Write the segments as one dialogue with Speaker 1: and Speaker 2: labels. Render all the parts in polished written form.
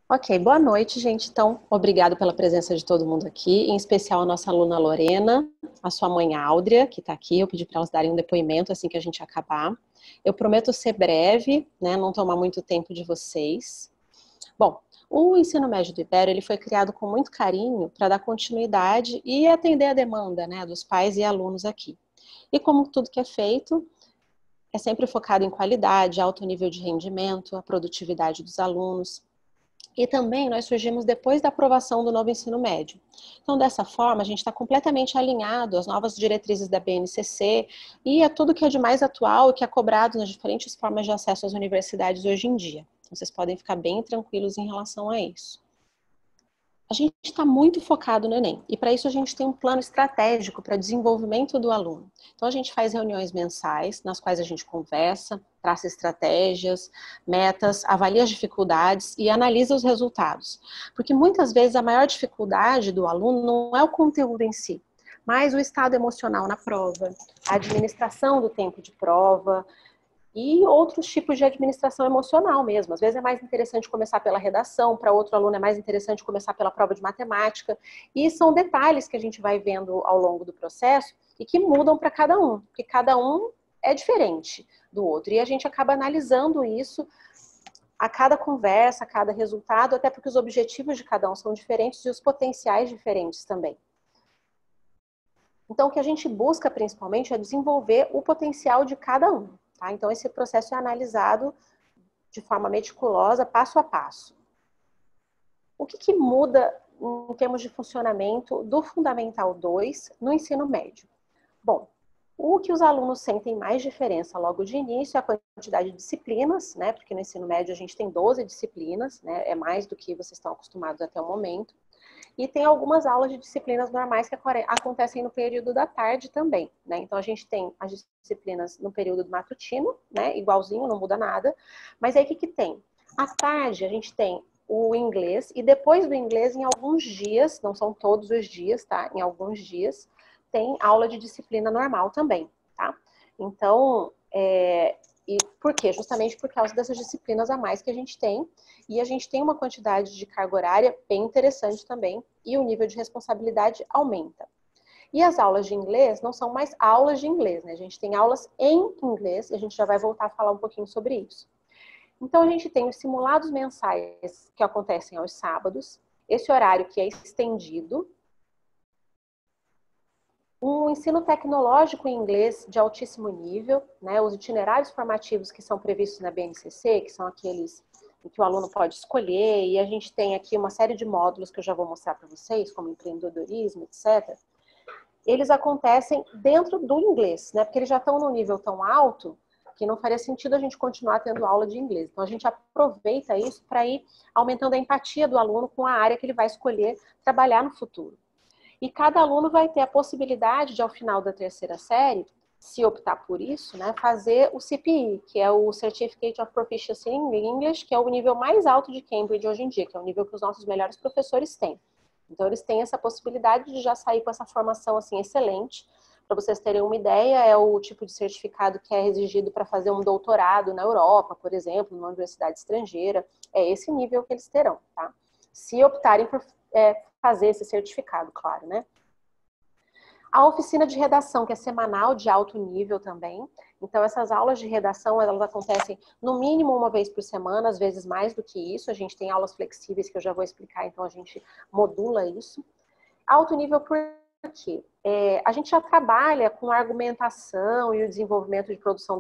Speaker 1: Ok, boa noite, gente. Então, obrigado pela presença de todo mundo aqui, em especial a nossa aluna Lorena, a sua mãe Áudria, que está aqui. Eu pedi para elas darem um depoimento assim que a gente acabar. Eu prometo ser breve, né, não tomar muito tempo de vocês. Bom, o ensino médio do Ibero ele foi criado com muito carinho para dar continuidade e atender a demanda, né, dos pais e alunos aqui. E como tudo que é feito, é sempre focado em qualidade, alto nível de rendimento, a produtividade dos alunos. E também nós surgimos depois da aprovação do novo ensino médio. Então, dessa forma, a gente está completamente alinhado às novas diretrizes da BNCC e a tudo que é de mais atual e que é cobrado nas diferentes formas de acesso às universidades hoje em dia. Então, vocês podem ficar bem tranquilos em relação a isso. A gente está muito focado no Enem, e para isso a gente tem um plano estratégico para desenvolvimento do aluno. Então a gente faz reuniões mensais, nas quais a gente conversa, traça estratégias, metas, avalia as dificuldades e analisa os resultados. Porque muitas vezes a maior dificuldade do aluno não é o conteúdo em si, mas o estado emocional na prova, a administração do tempo de prova, e outros tipos de administração emocional mesmo. Às vezes é mais interessante começar pela redação, para outro aluno é mais interessante começar pela prova de matemática. E são detalhes que a gente vai vendo ao longo do processo e que mudam para cada um, porque cada um é diferente do outro. E a gente acaba analisando isso a cada conversa, a cada resultado, até porque os objetivos de cada um são diferentes e os potenciais diferentes também. Então, o que a gente busca principalmente é desenvolver o potencial de cada um. Tá? Então, esse processo é analisado de forma meticulosa, passo a passo. O que muda em termos de funcionamento do Fundamental 2 no ensino médio? Bom, o que os alunos sentem mais diferença logo de início é a quantidade de disciplinas, né? Porque no ensino médio a gente tem 12 disciplinas, né? É mais do que vocês estão acostumados até o momento. E tem algumas aulas de disciplinas normais que acontecem no período da tarde também, né? Então a gente tem as disciplinas no período do matutino, né? Igualzinho, não muda nada. Mas aí o que tem? À tarde a gente tem o inglês e depois do inglês, em alguns dias, não são todos os dias, tá? Em alguns dias tem aula de disciplina normal também, tá? Então, e por quê? Justamente por causa dessas disciplinas a mais que a gente tem. E a gente tem uma quantidade de carga horária bem interessante também. E o nível de responsabilidade aumenta. E as aulas de inglês não são mais aulas de inglês, né? A gente tem aulas em inglês e a gente já vai voltar a falar um pouquinho sobre isso. Então, a gente tem os simulados mensais que acontecem aos sábados. Esse horário que é estendido. Um ensino tecnológico em inglês de altíssimo nível, né? Os itinerários formativos que são previstos na BNCC, que são aqueles em que o aluno pode escolher, e a gente tem aqui uma série de módulos que eu já vou mostrar para vocês, como empreendedorismo, etc. Eles acontecem dentro do inglês, né? Porque eles já estão num nível tão alto que não faria sentido a gente continuar tendo aula de inglês. Então, a gente aproveita isso para ir aumentando a empatia do aluno com a área que ele vai escolher trabalhar no futuro. E cada aluno vai ter a possibilidade de, ao final da terceira série, se optar por isso, né, fazer o CPE, que é o Certificate of Proficiency in English, que é o nível mais alto de Cambridge hoje em dia, que é o nível que os nossos melhores professores têm. Então, eles têm essa possibilidade de já sair com essa formação assim excelente. Para vocês terem uma ideia, é o tipo de certificado que é exigido para fazer um doutorado na Europa, por exemplo, numa universidade estrangeira. É esse nível que eles terão, tá? Se optarem por fazer esse certificado, claro, né? A oficina de redação, que é semanal, de alto nível também. Então, essas aulas de redação, elas acontecem no mínimo uma vez por semana, às vezes mais do que isso. A gente tem aulas flexíveis que eu já vou explicar, então a gente modula isso. Alto nível por quê? A gente já trabalha com a argumentação e o desenvolvimento de produção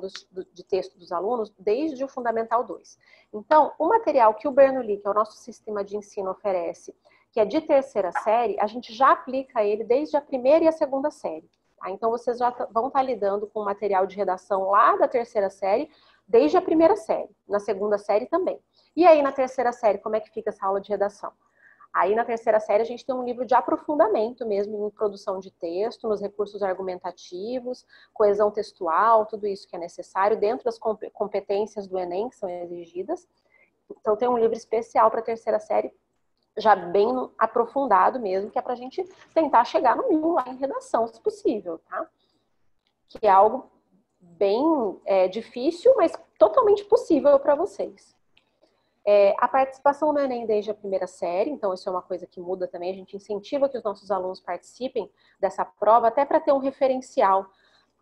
Speaker 1: de texto dos alunos desde o Fundamental 2. Então, o material que o Bernoulli, que é o nosso sistema de ensino, oferece, que é de terceira série, a gente já aplica ele desde a primeira e a segunda série. Tá? Então, vocês já vão estar lidando com o material de redação lá da terceira série, desde a primeira série, na segunda série também. E aí, na terceira série, como é que fica essa aula de redação? Aí, na terceira série, a gente tem um livro de aprofundamento mesmo em produção de texto, nos recursos argumentativos, coesão textual, tudo isso que é necessário dentro das competências do Enem que são exigidas. Então, tem um livro especial para a terceira série, já bem aprofundado mesmo, que é para a gente tentar chegar no mínimo lá em redação, se possível, tá? Que é algo bem difícil, mas totalmente possível para vocês. A participação no Enem desde a primeira série, então isso é uma coisa que muda também, a gente incentiva que os nossos alunos participem dessa prova, até para ter um referencial,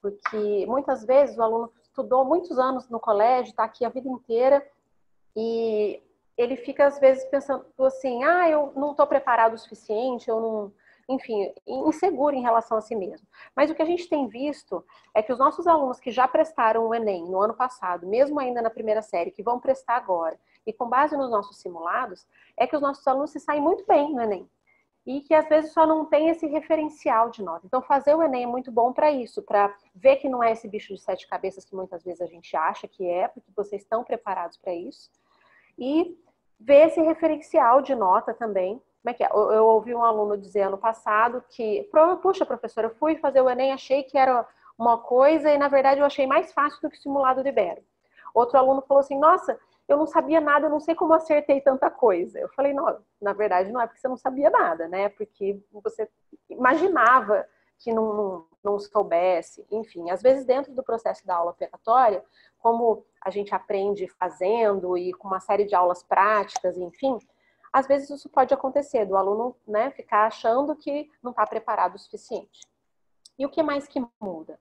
Speaker 1: porque muitas vezes o aluno estudou muitos anos no colégio, está aqui a vida inteira, e ele fica às vezes pensando assim, eu não estou preparado o suficiente, eu não... Enfim, inseguro em relação a si mesmo. Mas o que a gente tem visto é que os nossos alunos que já prestaram o Enem no ano passado, mesmo ainda na primeira série, que vão prestar agora, e com base nos nossos simulados, é que os nossos alunos se saem muito bem no Enem. E que às vezes só não tem esse referencial de nota. Então fazer o Enem é muito bom para isso, para ver que não é esse bicho de 7 cabeças que muitas vezes a gente acha que é, porque vocês estão preparados para isso. E ver esse referencial de nota também. Como é que é? Eu ouvi um aluno dizer ano passado que, puxa, professora, eu fui fazer o Enem, achei que era uma coisa e, na verdade, eu achei mais fácil do que o simulado do Ibero. Outro aluno falou assim, nossa, eu não sabia nada, eu não sei como acertei tanta coisa. Eu falei, não, na verdade, não é porque você não sabia nada, né? Porque você imaginava que não soubesse. Enfim, às vezes, dentro do processo da aula operatória, como a gente aprende fazendo e com uma série de aulas práticas, enfim, às vezes isso pode acontecer, do aluno, né, ficar achando que não está preparado o suficiente. E o que mais que muda?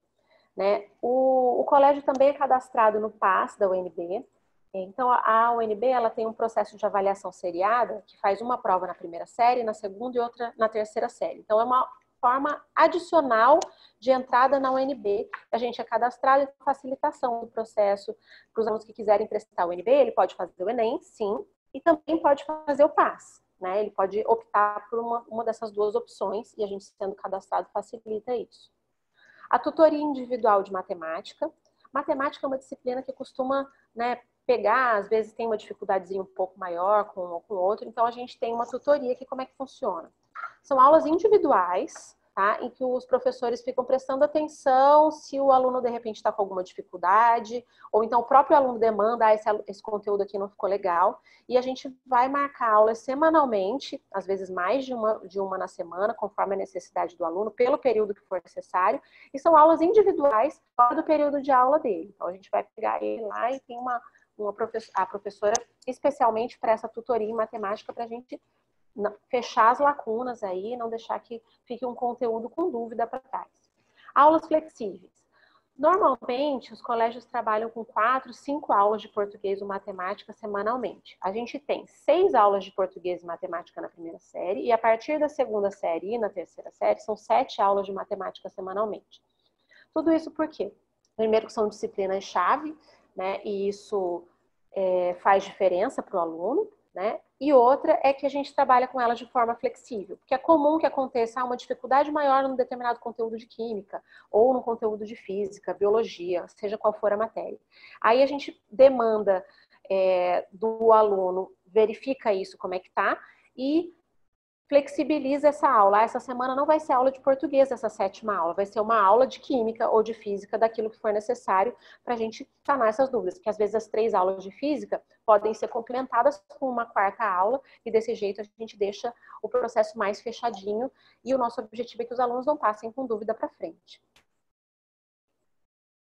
Speaker 1: Né? O colégio também é cadastrado no PAS da UNB. Então, a UNB ela tem um processo de avaliação seriada, que faz uma prova na primeira série, na segunda e outra na terceira série. Então, é uma forma adicional de entrada na UNB. A gente é cadastrado e facilitação do processo para os alunos que quiserem prestar o UNB, ele pode fazer o Enem, sim, e também pode fazer o PAS. Né? Ele pode optar por uma dessas duas opções, e a gente sendo cadastrado facilita isso. A tutoria individual de matemática. Matemática é uma disciplina que costuma, né, pegar, às vezes tem uma dificuldadezinha um pouco maior com outro, então a gente tem uma tutoria que como é que funciona? São aulas individuais, tá? Em que os professores ficam prestando atenção se o aluno de repente está com alguma dificuldade, ou então o próprio aluno demanda, esse conteúdo aqui não ficou legal, e a gente vai marcar aulas semanalmente, às vezes mais de uma na semana, conforme a necessidade do aluno, pelo período que for necessário, e são aulas individuais fora do período de aula dele. Então a gente vai pegar ele lá e tem a professora especialmente para essa tutoria em matemática para a gente fechar as lacunas aí, não deixar que fique um conteúdo com dúvida para trás. Aulas flexíveis. Normalmente, os colégios trabalham com 4, 5 aulas de português ou matemática semanalmente. A gente tem 6 aulas de português e matemática na primeira série, e a partir da segunda série e na terceira série, são 7 aulas de matemática semanalmente. Tudo isso por quê? Primeiro que são disciplinas-chave, né, e isso faz diferença para o aluno, né? E outra é que a gente trabalha com elas de forma flexível, porque é comum que aconteça uma dificuldade maior num determinado conteúdo de química, ou no conteúdo de física, biologia, seja qual for a matéria. Aí a gente demanda do aluno, verifica isso, como é que tá, e flexibiliza essa aula. Essa semana não vai ser aula de português, essa 7ª aula, vai ser uma aula de química ou de física, daquilo que for necessário para a gente sanar essas dúvidas, porque às vezes as 3 aulas de física podem ser complementadas com uma 4ª aula, e desse jeito a gente deixa o processo mais fechadinho, e o nosso objetivo é que os alunos não passem com dúvida para frente.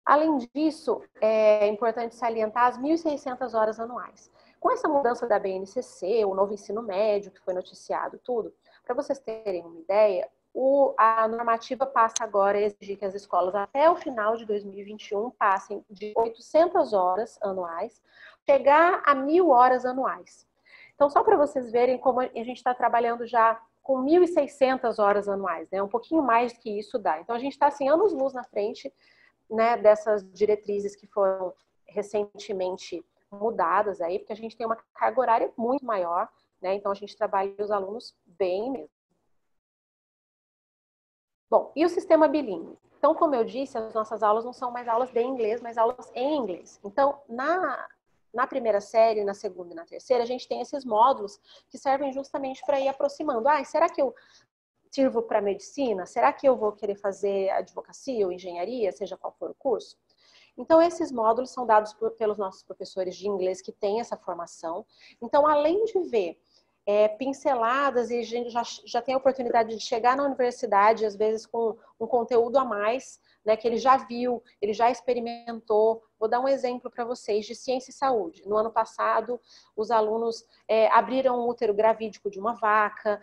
Speaker 1: Além disso, é importante salientar as 1.600 horas anuais. Com essa mudança da BNCC, o novo ensino médio que foi noticiado, tudo, para vocês terem uma ideia, a normativa passa agora a exigir que as escolas até o final de 2021 passem de 800 horas anuais, chegar a 1.000 horas anuais. Então, só para vocês verem como a gente está trabalhando já com 1.600 horas anuais, né? Um pouquinho mais do que isso dá. Então, a gente está assim, anos-luz na frente, né, dessas diretrizes que foram recentemente mudadas aí, porque a gente tem uma carga horária muito maior, né? Então a gente trabalha os alunos bem mesmo. Bom, e o sistema bilíngue? Então, como eu disse, as nossas aulas não são mais aulas de inglês, mas aulas em inglês. Então, na primeira série, na segunda e na terceira, a gente tem esses módulos que servem justamente para ir aproximando. Será que eu sirvo para medicina? Será que eu vou querer fazer advocacia ou engenharia, seja qual for o curso? Então, esses módulos são dados pelos nossos professores de inglês que têm essa formação. Então, além de ver pinceladas, e a gente já tem a oportunidade de chegar na universidade, às vezes com um conteúdo a mais, né, que ele já viu, ele já experimentou, Vou dar um exemplo para vocês de ciência e saúde. No ano passado, os alunos abriram o útero gravídico de uma vaca,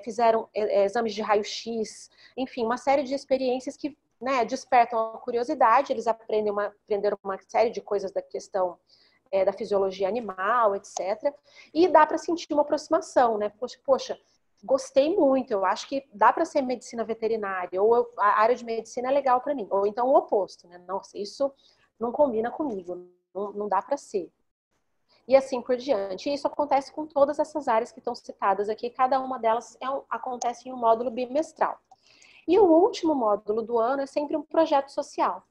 Speaker 1: fizeram exames de raio-x, enfim, uma série de experiências que, né, despertam a curiosidade, eles aprenderam uma série de coisas da questão da fisiologia animal, etc. E dá para sentir uma aproximação, né? Poxa, gostei muito, eu acho que dá para ser medicina veterinária, ou a área de medicina é legal para mim, ou então o oposto, né? Nossa, isso não combina comigo, não dá para ser. E assim por diante. E isso acontece com todas essas áreas que estão citadas aqui, cada uma delas acontece em um módulo bimestral. E o último módulo do ano é sempre um projeto social,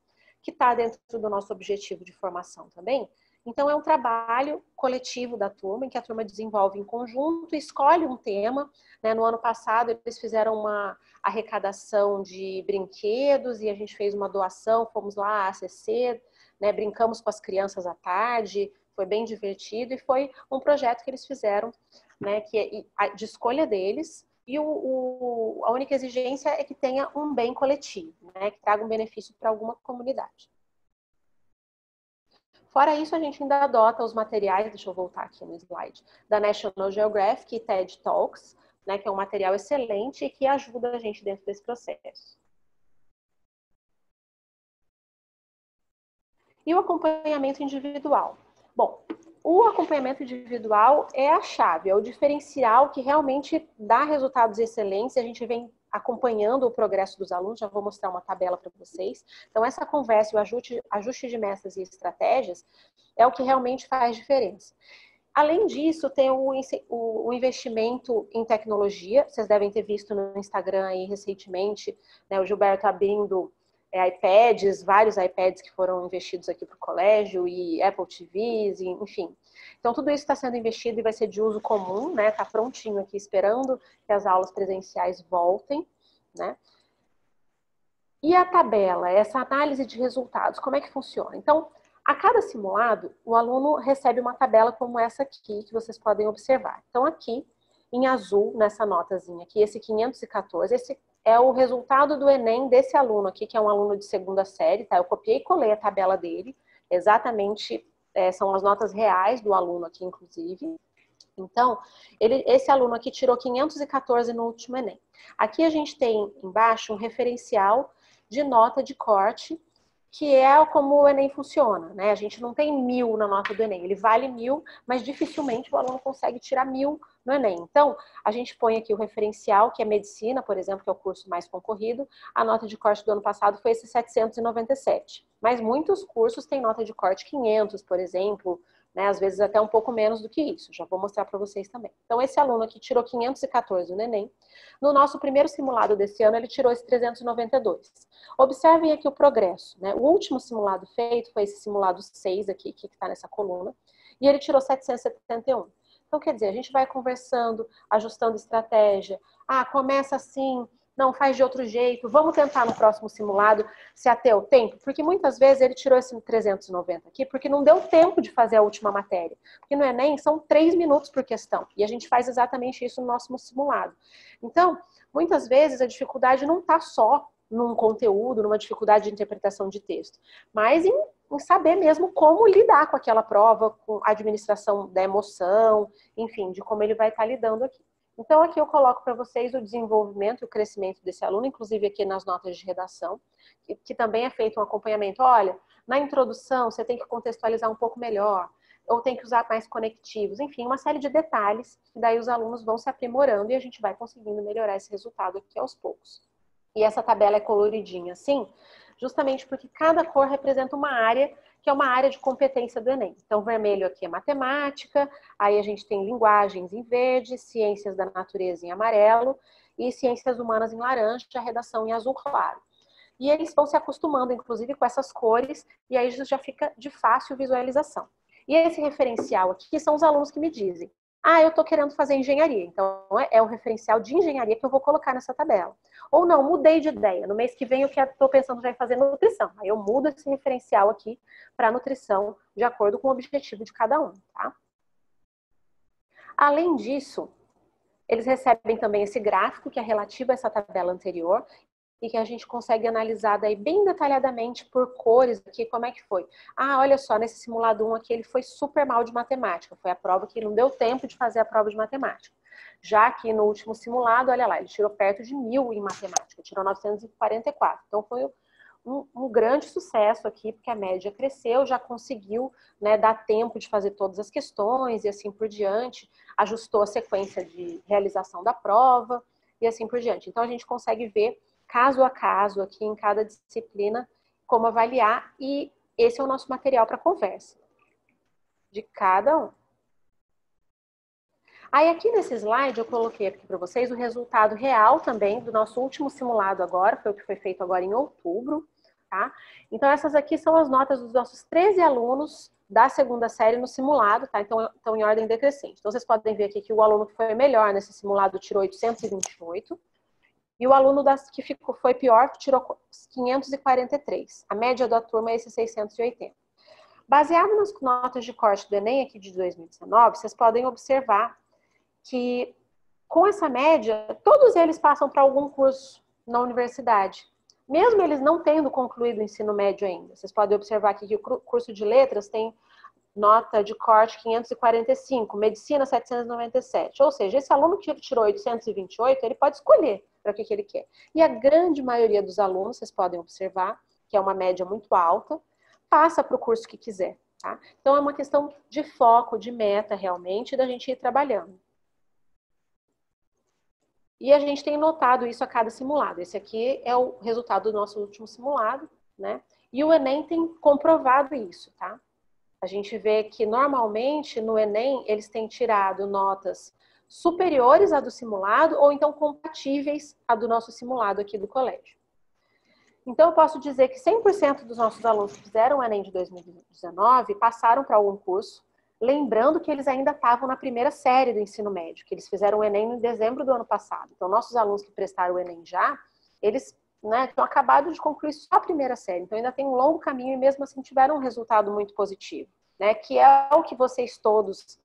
Speaker 1: que está dentro do nosso objetivo de formação também. Então, é um trabalho coletivo da turma, em que a turma desenvolve em conjunto, escolhe um tema. Né? No ano passado, eles fizeram uma arrecadação de brinquedos e a gente fez uma doação, fomos lá à ACC, né? Brincamos com as crianças à tarde, foi bem divertido e foi um projeto que eles fizeram, né? Que é de escolha deles. E a única exigência é que tenha um bem coletivo, né? Que traga um benefício para alguma comunidade. Fora isso, a gente ainda adota os materiais, deixa eu voltar aqui no slide, da National Geographic e TED Talks, né, que é um material excelente e que ajuda a gente dentro desse processo. E o acompanhamento individual? Bom, o acompanhamento individual é a chave, é o diferencial que realmente dá resultados excelentes. A gente vem acompanhando o progresso dos alunos, já vou mostrar uma tabela para vocês. Então, essa conversa, o ajuste de metas e estratégias é o que realmente faz diferença. Além disso, tem o investimento em tecnologia. Vocês devem ter visto no Instagram aí recentemente, né, o Gilberto abrindo iPads, vários iPads que foram investidos aqui para o colégio, e Apple TVs, enfim. Então, tudo isso está sendo investido e vai ser de uso comum, né? Está prontinho aqui, esperando que as aulas presenciais voltem, né? E a tabela, essa análise de resultados, como é que funciona? Então, a cada simulado, o aluno recebe uma tabela como essa aqui, que vocês podem observar. Então, aqui, em azul, nessa notazinha aqui, esse 514, esse é o resultado do Enem desse aluno aqui, que é um aluno de segunda série, tá? Eu copiei e colei a tabela dele, exatamente, são as notas reais do aluno aqui, inclusive. Então, esse aluno aqui tirou 514 no último Enem. Aqui a gente tem embaixo um referencial de nota de corte, que é como o Enem funciona, né? A gente não tem 1000 na nota do Enem, ele vale 1000, mas dificilmente o aluno consegue tirar 1000 no Enem. Então, a gente põe aqui o referencial, que é medicina, por exemplo, que é o curso mais concorrido. A nota de corte do ano passado foi esse 797. Mas muitos cursos têm nota de corte 500, por exemplo, né? Às vezes até um pouco menos do que isso. Já vou mostrar para vocês também. Então, esse aluno aqui tirou 514 no Enem. No nosso primeiro simulado desse ano, ele tirou esse 392. Observem aqui o progresso, né? O último simulado feito foi esse simulado 6 aqui, que está nessa coluna, e ele tirou 771. Então, quer dizer, a gente vai conversando, ajustando estratégia. Ah, começa assim, não, faz de outro jeito, vamos tentar no próximo simulado se até o tempo, porque muitas vezes ele tirou esse 390 aqui, porque não deu tempo de fazer a última matéria. Porque no Enem são 3 minutos por questão, e a gente faz exatamente isso no nosso simulado. Então, muitas vezes a dificuldade não está só num conteúdo, numa dificuldade de interpretação de texto, mas em saber mesmo como lidar com aquela prova, com a administração da emoção, enfim, de como ele vai estar lidando aqui. Então, aqui eu coloco para vocês o desenvolvimento e o crescimento desse aluno, inclusive aqui nas notas de redação, que também é feito um acompanhamento. Olha, na introdução você tem que contextualizar um pouco melhor, ou tem que usar mais conectivos, enfim, uma série de detalhes, que daí os alunos vão se aprimorando e a gente vai conseguindo melhorar esse resultado aqui aos poucos. E essa tabela é coloridinha assim, justamente porque cada cor representa uma área, que é uma área de competência do Enem. Então, vermelho aqui é matemática, aí a gente tem linguagens em verde, ciências da natureza em amarelo e ciências humanas em laranja, a redação em azul claro. E eles vão se acostumando, inclusive, com essas cores, e aí já fica de fácil visualização. E esse referencial aqui são os alunos que me dizem: ah, eu estou querendo fazer engenharia, então é o referencial de engenharia que eu vou colocar nessa tabela. Ou não, mudei de ideia, no mês que vem eu estou pensando já em fazer nutrição. Aí eu mudo esse referencial aqui para nutrição, de acordo com o objetivo de cada um, tá? Além disso, eles recebem também esse gráfico que é relativo a essa tabela anterior, e que a gente consegue analisar daí bem detalhadamente por cores aqui como é que foi. Ah, olha só, nesse simulado 1 aqui ele foi super mal de matemática, foi a prova que não deu tempo de fazer a prova de matemática. Já que no último simulado, olha lá, ele tirou perto de 1000 em matemática, tirou 944. Então foi um grande sucesso aqui, porque a média cresceu, já conseguiu, né, dar tempo de fazer todas as questões e assim por diante, ajustou a sequência de realização da prova e assim por diante. Então a gente consegue ver caso a caso aqui em cada disciplina como avaliar, e esse é o nosso material para conversa de cada um. Aí aqui nesse slide eu coloquei aqui para vocês o resultado real também do nosso último simulado agora, foi o que foi feito agora em outubro, tá? Então essas aqui são as notas dos nossos 13 alunos da segunda série no simulado, tá? Então estão em ordem decrescente. Então vocês podem ver aqui que o aluno que foi melhor nesse simulado tirou 828, e o aluno que foi pior tirou 543. A média da turma é esse 680. Baseado nas notas de corte do Enem aqui de 2019, vocês podem observar que com essa média, todos eles passam para algum curso na universidade. Mesmo eles não tendo concluído o ensino médio ainda. Vocês podem observar aqui que o curso de letras tem nota de corte 545, medicina 797. Ou seja, esse aluno que tirou 828, ele pode escolher para o que ele quer. E a grande maioria dos alunos, vocês podem observar, que é uma média muito alta, passa para o curso que quiser. Tá? Então é uma questão de foco, de meta realmente, da gente ir trabalhando. E a gente tem notado isso a cada simulado. Esse aqui é o resultado do nosso último simulado, né? E o Enem tem comprovado isso, tá? A gente vê que normalmente no Enem eles têm tirado notas superiores à do simulado ou então compatíveis à do nosso simulado aqui do colégio. Então eu posso dizer que 100% dos nossos alunos que fizeram o Enem de 2019 passaram para algum curso, lembrando que eles ainda estavam na primeira série do ensino médio, que eles fizeram o Enem em dezembro do ano passado. Então, nossos alunos que prestaram o Enem já, eles, né, tinham acabado de concluir só a primeira série. Então, ainda tem um longo caminho e mesmo assim tiveram um resultado muito positivo, né, que é o que vocês todos,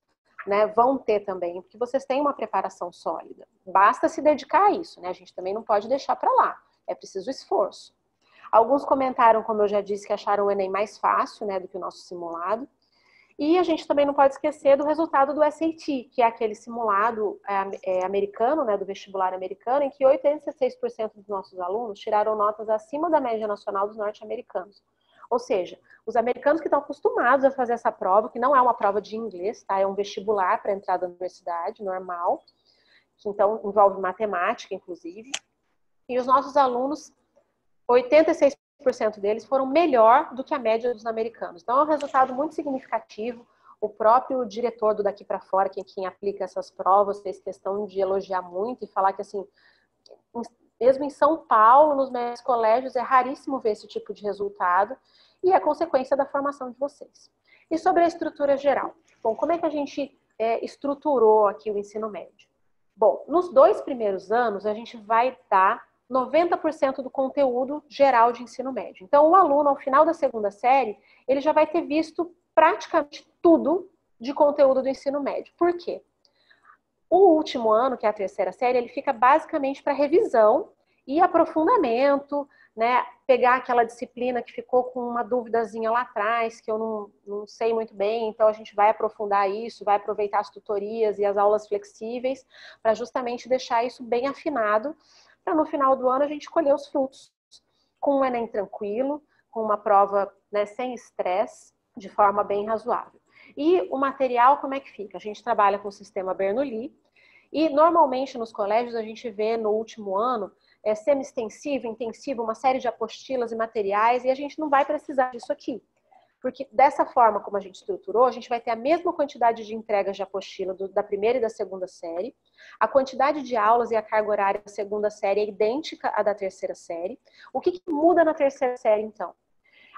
Speaker 1: né, vão ter também, porque vocês têm uma preparação sólida. Basta se dedicar a isso, né? A gente também não pode deixar para lá. É preciso esforço. Alguns comentaram, como eu já disse, que acharam o Enem mais fácil, né, do que o nosso simulado. E a gente também não pode esquecer do resultado do SAT, que é aquele simulado americano, né, do vestibular americano, em que 86% dos nossos alunos tiraram notas acima da média nacional dos norte-americanos. Ou seja, os americanos que estão acostumados a fazer essa prova, que não é uma prova de inglês, tá? É um vestibular para entrar da universidade, normal, que então envolve matemática, inclusive. E os nossos alunos, 86% deles foram melhor do que a média dos americanos. Então, é um resultado muito significativo. O próprio diretor do Daqui para Fora, quem aplica essas provas, fez questão de elogiar muito e falar que, assim, mesmo em São Paulo, nos melhores colégios, é raríssimo ver esse tipo de resultado e é consequência da formação de vocês. E sobre a estrutura geral? Bom, como é que a gente estruturou aqui o ensino médio? Bom, nos 2 primeiros anos, a gente vai dar 90% do conteúdo geral de ensino médio. Então, o aluno, ao final da segunda série, ele já vai ter visto praticamente tudo de conteúdo do ensino médio. Por quê? O último ano, que é a terceira série, ele fica basicamente para revisão e aprofundamento, né? Pegar aquela disciplina que ficou com uma duvidazinha lá atrás, que eu não sei muito bem, então a gente vai aprofundar isso, vai aproveitar as tutorias e as aulas flexíveis para justamente deixar isso bem afinado, para no final do ano a gente colher os frutos com um Enem tranquilo, com uma prova, né, sem estresse, de forma bem razoável. E o material, como é que fica? A gente trabalha com o sistema Bernoulli e normalmente nos colégios a gente vê no último ano semi-extensivo, intensivo, uma série de apostilas e materiais, e a gente não vai precisar disso aqui. Porque dessa forma como a gente estruturou, a gente vai ter a mesma quantidade de entregas de apostila da primeira e da segunda série, a quantidade de aulas e a carga horária da segunda série é idêntica à da terceira série. O que muda na terceira série, então?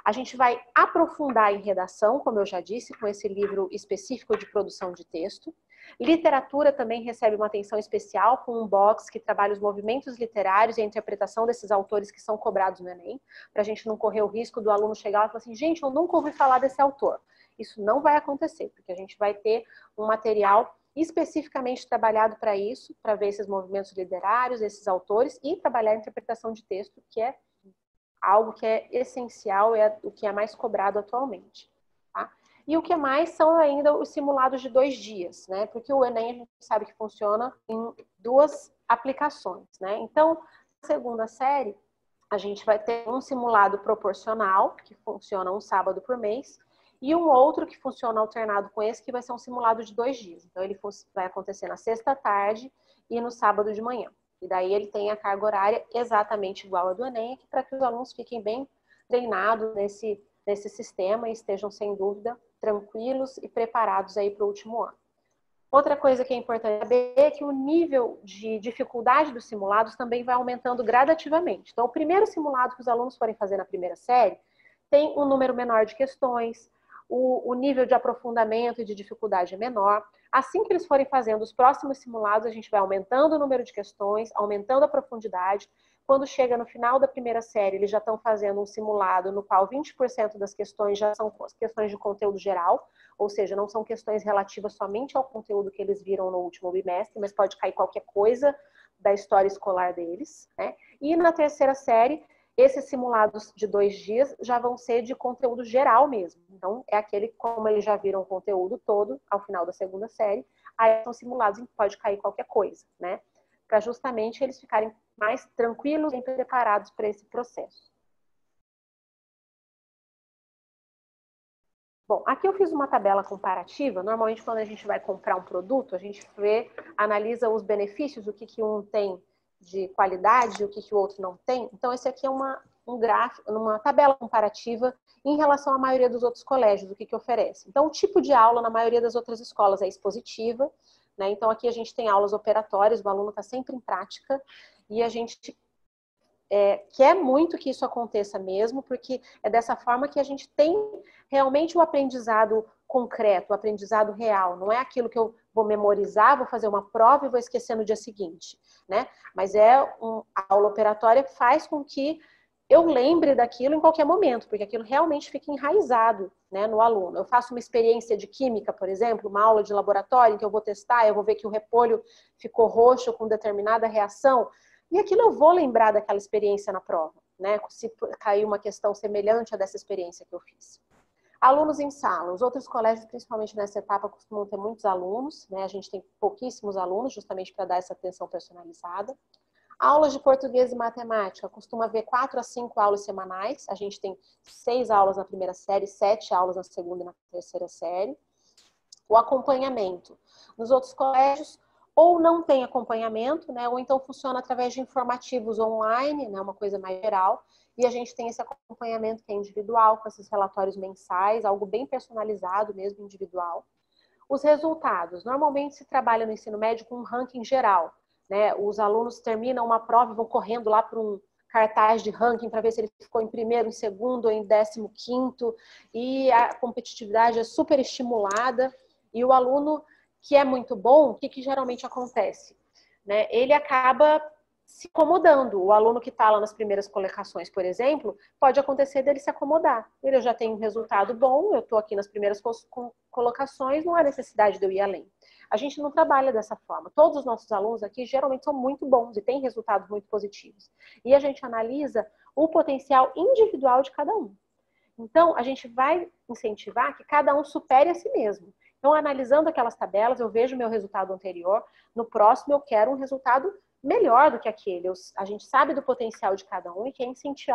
Speaker 1: A gente vai aprofundar em redação, como eu já disse, com esse livro específico de produção de texto. Literatura também recebe uma atenção especial com um box que trabalha os movimentos literários e a interpretação desses autores que são cobrados no Enem, para a gente não correr o risco do aluno chegar lá e falar assim, gente, eu nunca ouvi falar desse autor. Isso não vai acontecer, porque a gente vai ter um material especificamente trabalhado para isso, para ver esses movimentos literários, esses autores, e trabalhar a interpretação de texto, que é algo que é essencial, é o que é mais cobrado atualmente. Tá? E o que mais são ainda os simulados de 2 dias, né? Porque o Enem a gente sabe que funciona em 2 aplicações, né? Então, na segunda série, a gente vai ter um simulado proporcional, que funciona um sábado por mês, e um outro que funciona alternado com esse, que vai ser um simulado de 2 dias. Então, ele vai acontecer na sexta tarde e no sábado de manhã. E daí ele tem a carga horária exatamente igual à do Enem, para que os alunos fiquem bem treinados nesse sistema e estejam, sem dúvida, tranquilos e preparados aí para o último ano. Outra coisa que é importante saber é que o nível de dificuldade dos simulados também vai aumentando gradativamente. Então, o primeiro simulado que os alunos forem fazer na primeira série tem um número menor de questões, o nível de aprofundamento e de dificuldade é menor. Assim que eles forem fazendo os próximos simulados, a gente vai aumentando o número de questões, aumentando a profundidade. Quando chega no final da primeira série, eles já estão fazendo um simulado no qual 20% das questões já são questões de conteúdo geral, ou seja, não são questões relativas somente ao conteúdo que eles viram no último bimestre, mas pode cair qualquer coisa da história escolar deles, né? E na terceira série, esses simulados de 2 dias já vão ser de conteúdo geral mesmo. Então, é aquele, como eles já viram o conteúdo todo ao final da segunda série, aí são simulados em que pode cair qualquer coisa, né? Para justamente eles ficarem mais tranquilos e preparados para esse processo. Bom, aqui eu fiz uma tabela comparativa. Normalmente, quando a gente vai comprar um produto, a gente analisa os benefícios, o que um tem de qualidade, o que o outro não tem. Então, esse aqui é um gráfico, uma tabela comparativa em relação à maioria dos outros colégios, o que oferece. Então, o tipo de aula na maioria das outras escolas é expositiva, né? Então, aqui a gente tem aulas operatórias, o aluno está sempre em prática, e a gente quer muito que isso aconteça mesmo, porque é dessa forma que a gente tem realmente o aprendizado concreto, o aprendizado real. Não é aquilo que eu vou memorizar, vou fazer uma prova e vou esquecer no dia seguinte, né? Mas a aula operatória faz com que eu lembre daquilo em qualquer momento, porque aquilo realmente fica enraizado, né, no aluno. Eu faço uma experiência de química, por exemplo, uma aula de laboratório em que eu vou testar, eu vou ver que o repolho ficou roxo com determinada reação, e aquilo eu vou lembrar daquela experiência na prova, né? Se cair uma questão semelhante a dessa experiência que eu fiz. Alunos em sala. Os outros colégios, principalmente nessa etapa, costumam ter muitos alunos, né? A gente tem pouquíssimos alunos, justamente para dar essa atenção personalizada. Aulas de português e matemática. Costuma haver 4 a 5 aulas semanais. A gente tem 6 aulas na primeira série, 7 aulas na segunda e na terceira série. O acompanhamento. Nos outros colégios, ou não tem acompanhamento, né? Ou então funciona através de informativos online, né? Uma coisa mais geral. E a gente tem esse acompanhamento que é individual, com esses relatórios mensais, algo bem personalizado mesmo, individual. Os resultados. Normalmente se trabalha no ensino médio com um ranking geral, né? Os alunos terminam uma prova e vão correndo lá para um cartaz de ranking para ver se ele ficou em primeiro, em segundo ou em 15º, e a competitividade é super estimulada. E o aluno que é muito bom, o que geralmente acontece? Né? Ele acaba se acomodando. O aluno que está lá nas primeiras colocações, por exemplo, pode acontecer dele se acomodar. Ele já tem um resultado bom, eu estou aqui nas primeiras colocações, não há necessidade de eu ir além. A gente não trabalha dessa forma. Todos os nossos alunos aqui geralmente são muito bons e têm resultados muito positivos. E a gente analisa o potencial individual de cada um. Então, a gente vai incentivar que cada um supere a si mesmo. Então, analisando aquelas tabelas, eu vejo o meu resultado anterior, no próximo eu quero um resultado melhor do que aquele. A gente sabe do potencial de cada um e quer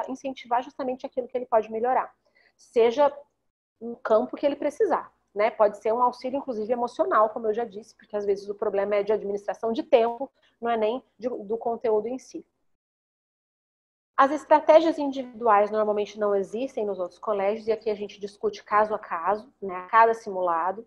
Speaker 1: incentivar justamente aquilo que ele pode melhorar. Seja no campo que ele precisar, né? Pode ser um auxílio, inclusive, emocional, como eu já disse, porque às vezes o problema é de administração de tempo, não é nem do conteúdo em si. As estratégias individuais normalmente não existem nos outros colégios, e aqui a gente discute caso a caso, né, a cada simulado.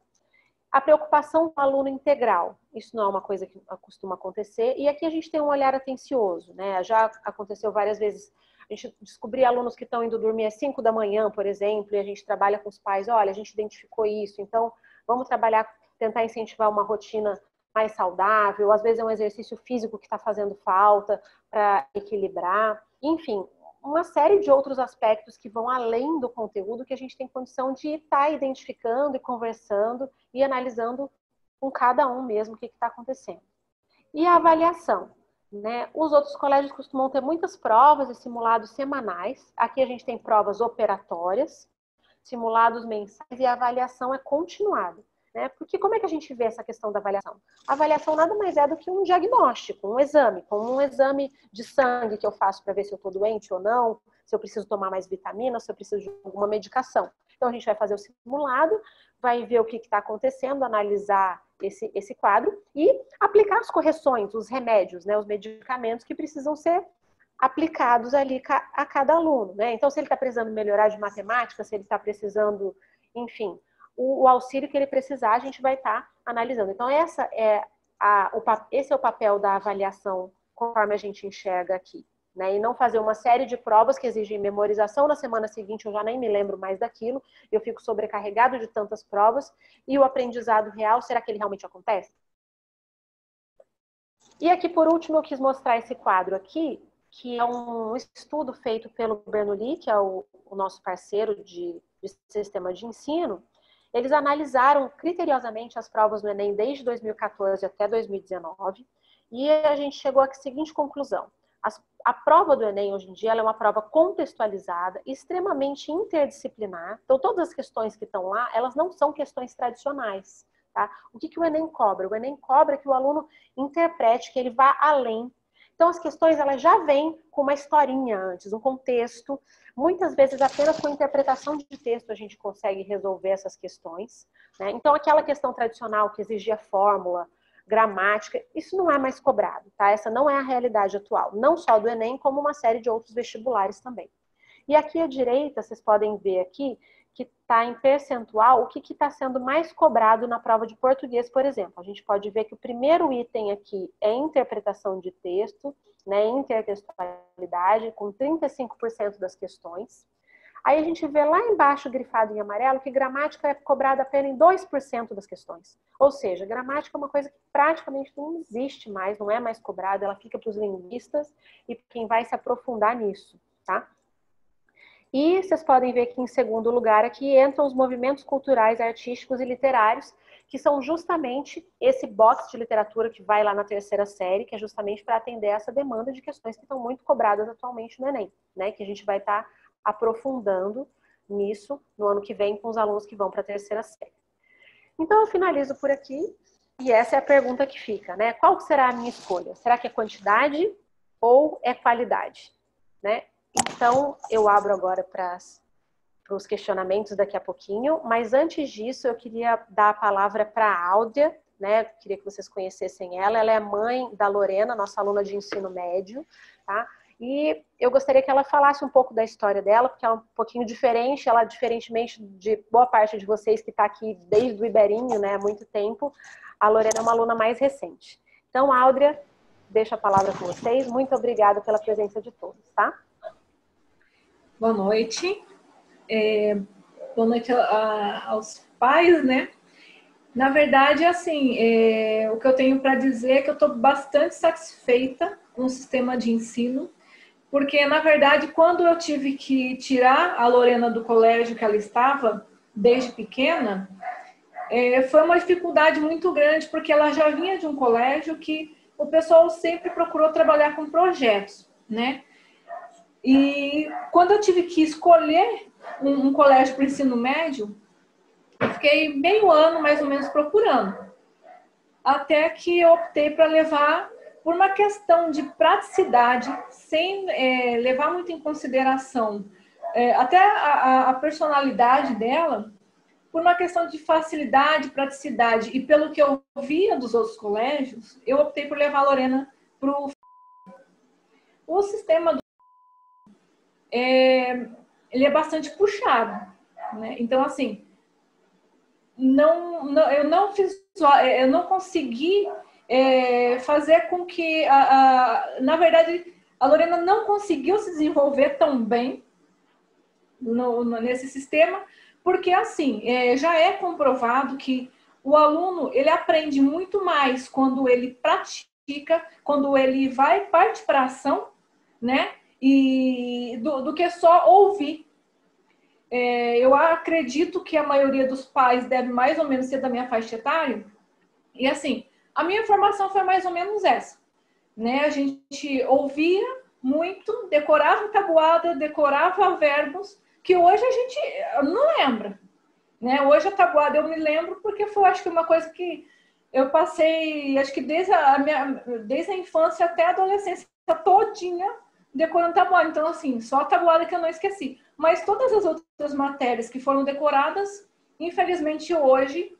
Speaker 1: A preocupação com o aluno integral, isso não é uma coisa que costuma acontecer, e aqui a gente tem um olhar atencioso, né? Já aconteceu várias vezes, a gente descobrir alunos que estão indo dormir às 5 da manhã, por exemplo, e a gente trabalha com os pais, olha, a gente identificou isso, então vamos trabalhar, tentar incentivar uma rotina mais saudável, às vezes é um exercício físico que está fazendo falta para equilibrar, enfim, uma série de outros aspectos que vão além do conteúdo que a gente tem condição de estar identificando e conversando e analisando com cada um mesmo o que está acontecendo. E a avaliação, né? Os outros colégios costumam ter muitas provas e simulados semanais. Aqui a gente tem provas operatórias, simulados mensais e a avaliação é continuada. Né? Porque como é que a gente vê essa questão da avaliação? A avaliação nada mais é do que um diagnóstico, um exame, como um exame de sangue que eu faço para ver se eu estou doente ou não, se eu preciso tomar mais vitamina, se eu preciso de alguma medicação. Então a gente vai fazer o simulado, vai ver o que está acontecendo, analisar esse quadro e aplicar as correções, os remédios, né, os medicamentos que precisam ser aplicados ali a cada aluno. Né? Então, se ele está precisando melhorar de matemática, se ele está precisando, enfim, o auxílio que ele precisar, a gente vai estar analisando. Então, esse é o papel da avaliação conforme a gente enxerga aqui. Né? E não fazer uma série de provas que exigem memorização, na semana seguinte eu já nem me lembro mais daquilo, eu fico sobrecarregado de tantas provas, e o aprendizado real, será que ele realmente acontece? E aqui, por último, eu quis mostrar esse quadro aqui, que é um estudo feito pelo Bernoulli, que é o nosso parceiro de sistema de ensino. Eles analisaram criteriosamente as provas do Enem desde 2014 até 2019, e a gente chegou à seguinte conclusão. A prova do Enem, hoje em dia, ela é uma prova contextualizada, extremamente interdisciplinar. Então, todas as questões que estão lá, elas não são questões tradicionais. Tá? O que o Enem cobra? O Enem cobra que o aluno interprete, que ele vá além. Então, as questões elas já vêm com uma historinha antes, um contexto. Muitas vezes, apenas com interpretação de texto, a gente consegue resolver essas questões. Né? Então, aquela questão tradicional que exigia fórmula, gramática, isso não é mais cobrado, tá? Essa não é a realidade atual, não só do Enem, como uma série de outros vestibulares também. E aqui à direita, vocês podem ver aqui, que está em percentual, o que está sendo mais cobrado na prova de português, por exemplo. A gente pode ver que o primeiro item aqui é interpretação de texto, né, intertextualidade, com 35% das questões. Aí a gente vê lá embaixo, grifado em amarelo, que gramática é cobrada apenas em 2% das questões. Ou seja, gramática é uma coisa que praticamente não existe mais, não é mais cobrada, ela fica para os linguistas e quem vai se aprofundar nisso, tá? E vocês podem ver que em segundo lugar aqui entram os movimentos culturais, artísticos e literários, que são justamente esse box de literatura que vai lá na terceira série, que é justamente para atender essa demanda de questões que estão muito cobradas atualmente no Enem, né? Que a gente vai estar aprofundando nisso no ano que vem com os alunos que vão para a terceira série. Então eu finalizo por aqui e essa é a pergunta que fica, né? Qual será a minha escolha? Será que é quantidade ou é qualidade? Né? Então eu abro agora para os questionamentos daqui a pouquinho, mas antes disso eu queria dar a palavra para a Áudia, né? Queria que vocês conhecessem ela. Ela é mãe da Lorena, nossa aluna de ensino médio, tá? E eu gostaria que ela falasse um pouco da história dela, porque ela é um pouquinho diferente, ela, diferentemente de boa parte de vocês que está aqui desde o Iberinho, né, há muito tempo, a Lorena é uma aluna mais recente. Então, Áudria, deixo a palavra com vocês. Muito obrigada pela presença de todos, tá?
Speaker 2: Boa noite. Boa noite aos pais, né? Na verdade, assim, o que eu tenho para dizer é que eu estou bastante satisfeita com o sistema de ensino, porque, na verdade, quando eu tive que tirar a Lorena do colégio que ela estava, desde pequena, foi uma dificuldade muito grande, porque ela já vinha de um colégio que o pessoal sempre procurou trabalhar com projetos, né? E quando eu tive que escolher um colégio para o ensino médio, eu fiquei meio ano, mais ou menos, procurando. Até que eu optei para levar por uma questão de praticidade, sem levar muito em consideração até a personalidade dela, por uma questão de facilidade, praticidade. E pelo que eu via dos outros colégios, eu optei por levar a Lorena para o sistema do ele é bastante puxado, né? Então, assim, eu não consegui fazer com que, na verdade, a Lorena não conseguiu se desenvolver tão bem nesse sistema, porque, assim, já é comprovado que o aluno, ele aprende muito mais quando ele pratica, quando ele vai parte para a ação, né? E do que só ouvir. Eu acredito que a maioria dos pais deve mais ou menos ser da minha faixa etária, E assim, a minha formação foi mais ou menos essa, né? A gente ouvia muito, decorava tabuada, decorava verbos, que hoje a gente não lembra, né? Hoje a tabuada eu me lembro porque foi, acho que, uma coisa que eu passei, acho que desde a infância até a adolescência todinha decorando tabuada. Então, assim, só a tabuada que eu não esqueci. Mas todas as outras matérias que foram decoradas, infelizmente hoje,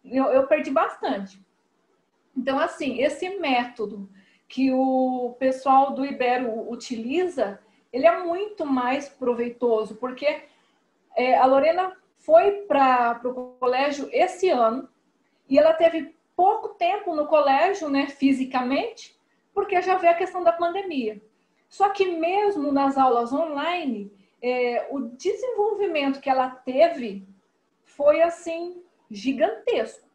Speaker 2: eu perdi bastante. Então, assim, esse método que o pessoal do Ibero utiliza, ele é muito mais proveitoso, porque a Lorena foi para o colégio esse ano e ela teve pouco tempo no colégio, né, fisicamente, porque já veio a questão da pandemia. Só que mesmo nas aulas online, o desenvolvimento que ela teve foi, assim, gigantesco.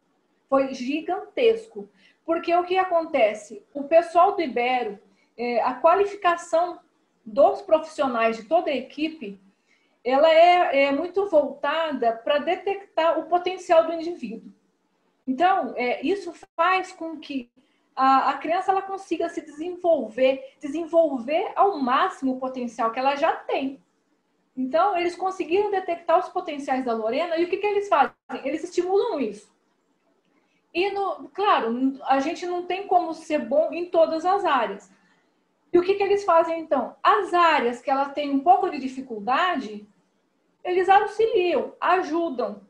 Speaker 2: Foi gigantesco. Porque o que acontece? O pessoal do Ibero, a qualificação dos profissionais de toda a equipe, ela é muito voltada para detectar o potencial do indivíduo. Então, isso faz com que a criança ela consiga se desenvolver ao máximo o potencial que ela já tem. Então, eles conseguiram detectar os potenciais da Lorena e o que eles fazem? Eles estimulam isso. E, claro, a gente não tem como ser bom em todas as áreas. E o que eles fazem, então? As áreas que ela tem um pouco de dificuldade, eles auxiliam, ajudam,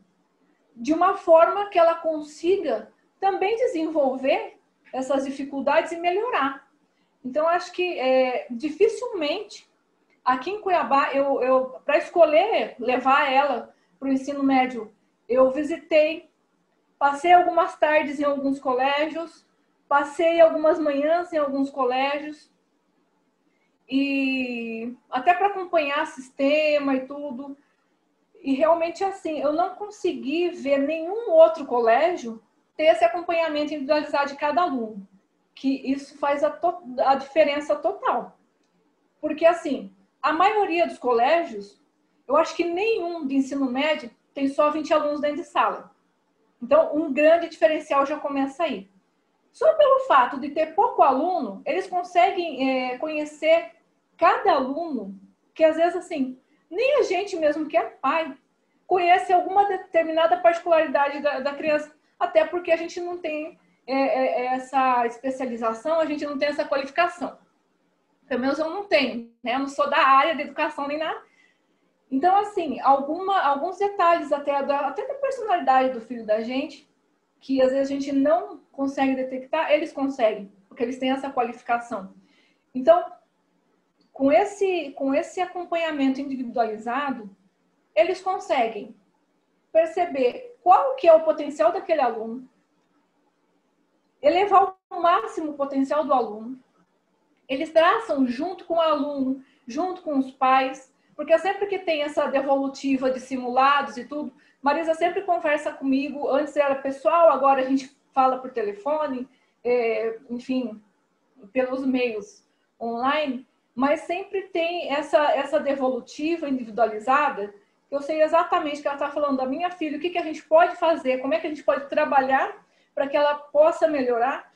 Speaker 2: de uma forma que ela consiga também desenvolver essas dificuldades e melhorar. Então, acho que dificilmente, aqui em Cuiabá, para escolher levar ela para o ensino médio, eu visitei, passei algumas tardes em alguns colégios, passei algumas manhãs em alguns colégios, e até para acompanhar sistema e tudo. E realmente, assim, eu não consegui ver nenhum outro colégio ter esse acompanhamento individualizado de cada aluno, que isso faz a diferença total. Porque, assim, a maioria dos colégios, eu acho que nenhum de ensino médio tem só 20 alunos dentro de sala. Então, um grande diferencial já começa aí. Só pelo fato de ter pouco aluno, eles conseguem conhecer cada aluno, que às vezes, assim, nem a gente mesmo que é pai conhece alguma determinada particularidade da criança, até porque a gente não tem essa especialização, a gente não tem essa qualificação. Pelo menos eu não tenho, né? Eu não sou da área de educação nem nada. Então, assim, alguns detalhes até da personalidade do filho da gente, que às vezes a gente não consegue detectar, eles conseguem, porque eles têm essa qualificação. Então, com esse acompanhamento individualizado, eles conseguem perceber qual que é o potencial daquele aluno, elevar ao máximo o potencial do aluno. Eles traçam junto com o aluno, junto com os pais, porque sempre que tem essa devolutiva de simulados e tudo, Marisa sempre conversa comigo, antes era pessoal, agora a gente fala por telefone, enfim, pelos meios online, mas sempre tem essa devolutiva individualizada, que eu sei exatamente que ela está falando da minha filha, o que a gente pode fazer, como é que a gente pode trabalhar para que ela possa melhorar,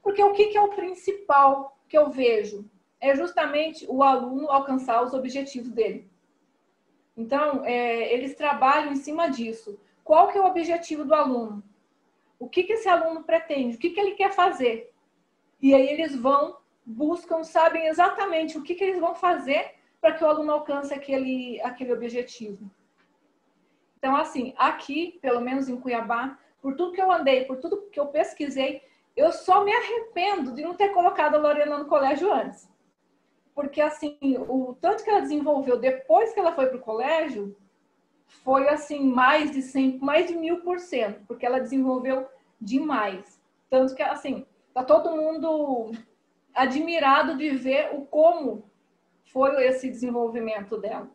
Speaker 2: porque o que é o principal que eu vejo? É justamente o aluno alcançar os objetivos dele. Então, eles trabalham em cima disso. Qual que é o objetivo do aluno? O que esse aluno pretende? O que ele quer fazer? E aí eles buscam, sabem exatamente o que eles vão fazer para que o aluno alcance aquele objetivo. Então, assim, aqui, pelo menos em Cuiabá, por tudo que eu andei, por tudo que eu pesquisei, eu só me arrependo de não ter colocado a Lorena no colégio antes. Porque, assim, o tanto que ela desenvolveu depois que ela foi para o colégio, foi, assim, mais de 1000%, porque ela desenvolveu demais. Tanto que, assim, tá todo mundo admirado de ver como foi esse desenvolvimento dela.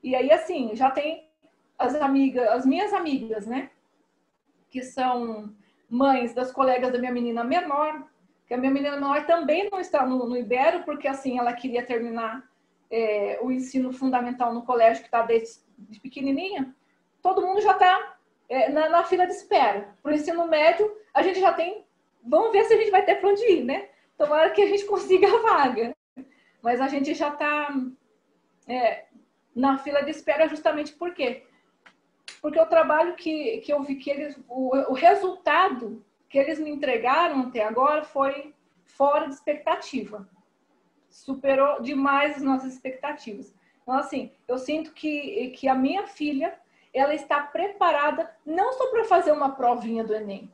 Speaker 2: E aí, assim, já tem as minhas amigas, né? Que são mães das colegas da minha menina menor, que a minha menina menor também não está no Ibero, porque, assim, ela queria terminar o ensino fundamental no colégio, que está desde pequenininha. Todo mundo já está na fila de espera. Para o ensino médio, a gente já tem... Vamos ver se a gente vai ter para onde ir, né? Tomara que a gente consiga a vaga. Mas a gente já está na fila de espera justamente por quê? Porque o trabalho que eu vi que eles... O resultado que eles me entregaram até agora foi fora de expectativa. Superou demais as nossas expectativas. Então, assim, eu sinto que a minha filha, ela está preparada não só para fazer uma provinha do Enem.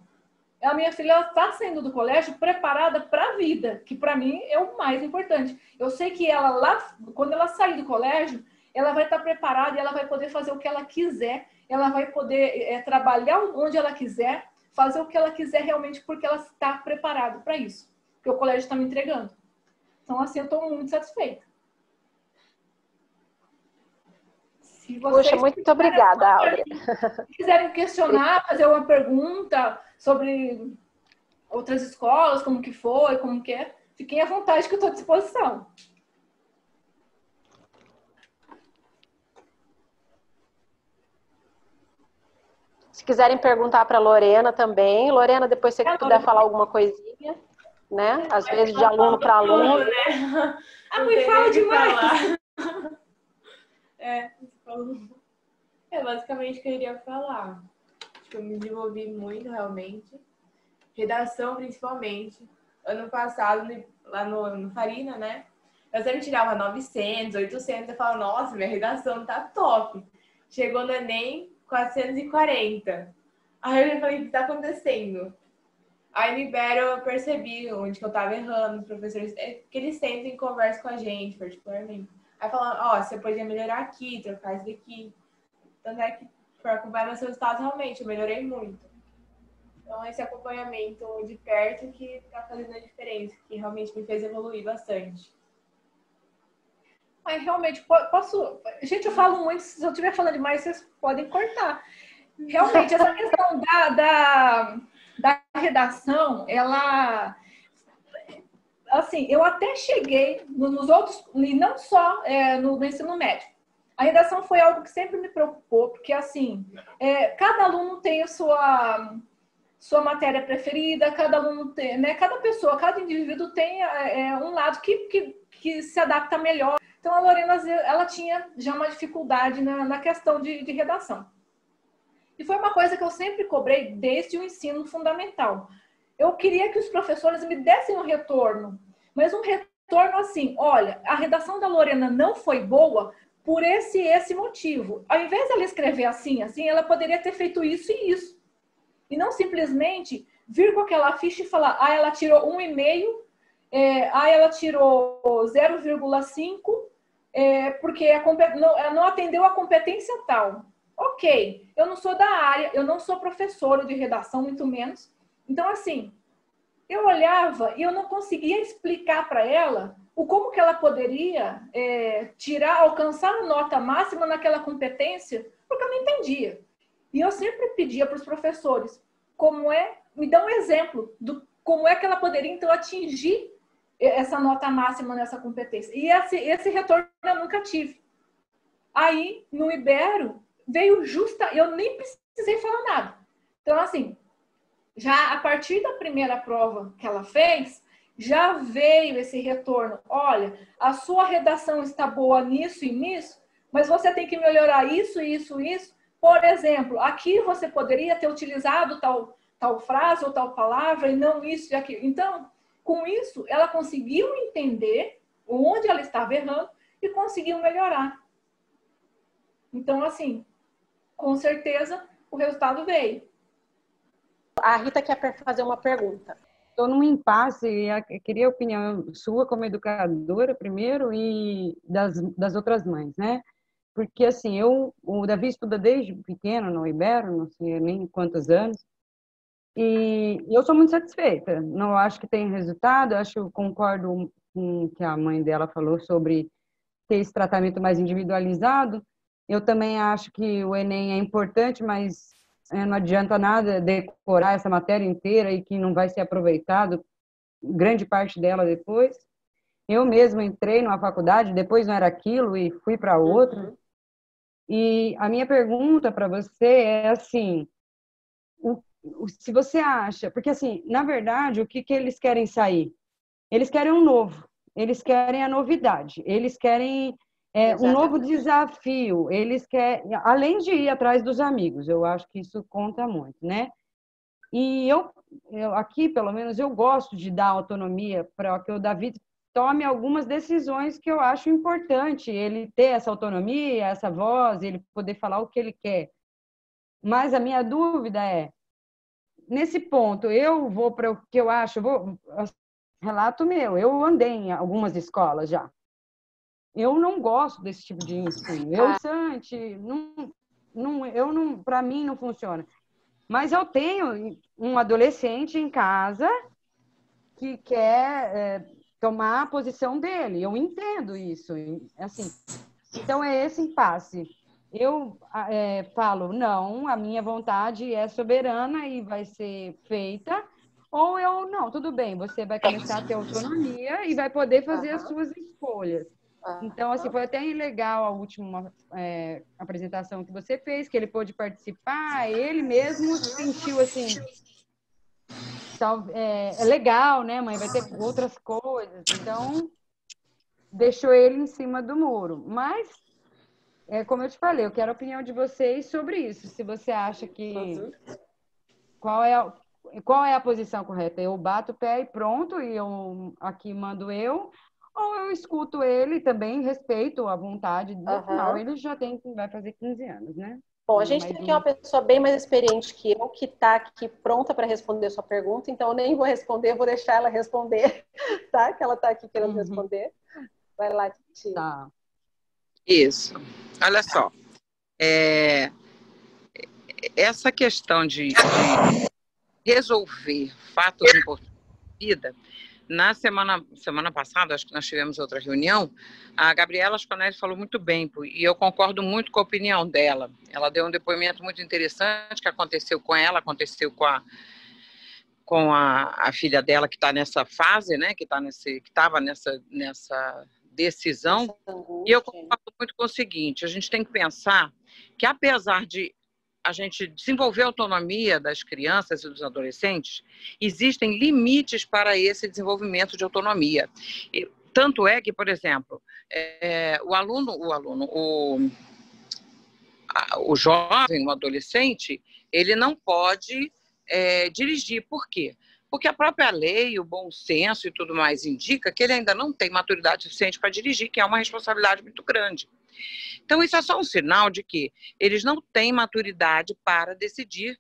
Speaker 2: A minha filha está saindo do colégio preparada para a vida, que para mim é o mais importante. Eu sei que ela lá, quando ela sair do colégio, ela vai estar preparada e ela vai poder fazer o que ela quiser, ela vai poder trabalhar onde ela quiser, fazer o que ela quiser realmente porque ela está preparada para isso, porque o colégio está me entregando. Então, assim, eu estou muito satisfeita. Se
Speaker 1: Poxa, muito obrigada, Áurea.
Speaker 2: Se quiserem questionar, fazer uma pergunta sobre outras escolas, como que foi, como que é, fiquem à vontade que eu estou à disposição.
Speaker 1: Se quiserem perguntar para a Lorena também. Lorena, depois se você puder falar alguma coisinha, né? Às vezes de aluno para aluno.
Speaker 3: Né?
Speaker 2: Me fala demais!
Speaker 3: Basicamente o que eu iria falar. Acho que eu me desenvolvi muito, realmente. Redação, principalmente. Ano passado, lá no Farina, né? Eu sempre tirava 900, 800. Eu falava, nossa, minha redação tá top. Chegou no Enem, 440. Aí eu falei, o que tá acontecendo? Aí no Ibero eu percebi onde que eu tava errando, os professores, que eles sempre conversam com a gente, particularmente. Aí falando, ó, você podia melhorar aqui, trocar isso daqui. Tanto é que, por acompanhar meus resultados, realmente, eu melhorei muito. Então, esse acompanhamento de perto que tá fazendo a diferença, que realmente me fez evoluir bastante.
Speaker 2: Mas realmente, posso... Gente, eu falo muito, se eu estiver falando demais, vocês podem cortar. Realmente, essa questão da redação, ela... Assim, eu até cheguei nos outros, e não só no ensino médio. A redação foi algo que sempre me preocupou, porque, assim, cada aluno tem a sua matéria preferida, cada aluno tem, né? Cada pessoa, cada indivíduo tem um lado que se adapta melhor. Então, a Lorena, ela tinha já uma dificuldade na questão de redação. E foi uma coisa que eu sempre cobrei desde o ensino fundamental. Eu queria que os professores me dessem um retorno, mas um retorno assim, olha, a redação da Lorena não foi boa por esse motivo. Ao invés de ela escrever assim, ela poderia ter feito isso e isso. E não simplesmente vir com aquela ficha e falar, ela tirou 1,5, ela tirou 0,5, porque não atendeu a competência tal. Ok, eu não sou da área, eu não sou professora de redação, muito menos. Então, assim, eu olhava e eu não conseguia explicar para ela como que ela poderia alcançar a nota máxima naquela competência, porque eu não entendia. E eu sempre pedia para os professores, me dá um exemplo do como é que ela poderia, então, atingir essa nota máxima nessa competência. E esse retorno eu nunca tive. Aí, no Ibero, veio eu nem precisei falar nada. Então, assim, já a partir da primeira prova que ela fez, já veio esse retorno. Olha, a sua redação está boa nisso e nisso, mas você tem que melhorar isso, isso, isso. Por exemplo, aqui você poderia ter utilizado tal frase ou tal palavra e não isso e aquilo. Então, com isso, ela conseguiu entender onde ela estava errando e conseguiu melhorar. Então, assim, com certeza, o resultado veio.
Speaker 1: A Rita quer fazer uma pergunta.
Speaker 4: Estou num impasse, eu queria a opinião sua como educadora primeiro e das outras mães, né? Porque, assim, o Davi estuda desde pequeno no Ibero, não sei nem quantos anos, e eu sou muito satisfeita. Não acho que tem resultado, concordo com o que a mãe dela falou sobre ter esse tratamento mais individualizado. Eu também acho que o Enem é importante, mas não adianta nada decorar essa matéria inteira e que não vai ser aproveitado grande parte dela depois. Eu mesma entrei numa faculdade, depois não era aquilo e fui para outra.
Speaker 1: Uhum.
Speaker 4: E a minha pergunta para você é assim, se você acha... Porque, assim, na verdade, o que eles querem sair? Eles querem um novo. Eles querem a novidade. Eles querem um novo desafio. Eles querem... Além de ir atrás dos amigos. Eu acho que isso conta muito, né? E eu aqui, pelo menos, eu gosto de dar autonomia para que o Davi tome algumas decisões que eu acho importante ele ter essa autonomia, essa voz, ele poder falar o que ele quer. Mas a minha dúvida é, nesse ponto, eu vou para o que eu acho, relato meu, eu andei em algumas escolas já. Eu não gosto desse tipo de ensino. Para mim não funciona. Mas eu tenho um adolescente em casa que quer tomar a posição dele. Eu entendo isso. Assim, então, é esse impasse. Eu falo, não, a minha vontade é soberana e vai ser feita. Ou eu, não, tudo bem, você vai começar a ter autonomia e vai poder fazer as suas escolhas. Então, assim, foi até legal a última apresentação que você fez, que ele pôde participar, ele mesmo sentiu, assim, é legal, né, mãe? Vai ter outras coisas. Então, deixou ele em cima do muro. Mas, como eu te falei, eu quero a opinião de vocês sobre isso. Se você acha que... Qual é a posição correta? Eu bato o pé e pronto, e eu aqui mando eu... Ou eu escuto ele também, respeito a vontade. No final, ele já vai fazer 15 anos, né?
Speaker 1: Bom, a gente tem aqui uma pessoa bem mais experiente que eu, que está aqui pronta para responder a sua pergunta, então eu nem vou responder, vou deixar ela responder, tá? Que ela está aqui querendo responder. Vai lá, Titi.
Speaker 5: Tá. Isso. Olha só. Essa questão de resolver fatos importantes da vida... Na semana passada, acho que nós tivemos outra reunião, a Gabriela Sconelli falou muito bem, e eu concordo muito com a opinião dela. Ela deu um depoimento muito interessante que aconteceu com ela, aconteceu com a filha dela, que está nessa fase, né, que estava nessa decisão. E eu concordo muito com o seguinte, a gente tem que pensar que, apesar de a gente desenvolver a autonomia das crianças e dos adolescentes, existem limites para esse desenvolvimento de autonomia. Tanto é que, por exemplo, o jovem, o adolescente, ele não pode dirigir. Por quê? Porque a própria lei, o bom senso e tudo mais indica que ele ainda não tem maturidade suficiente para dirigir, que é uma responsabilidade muito grande. Então, isso é só um sinal de que eles não têm maturidade para decidir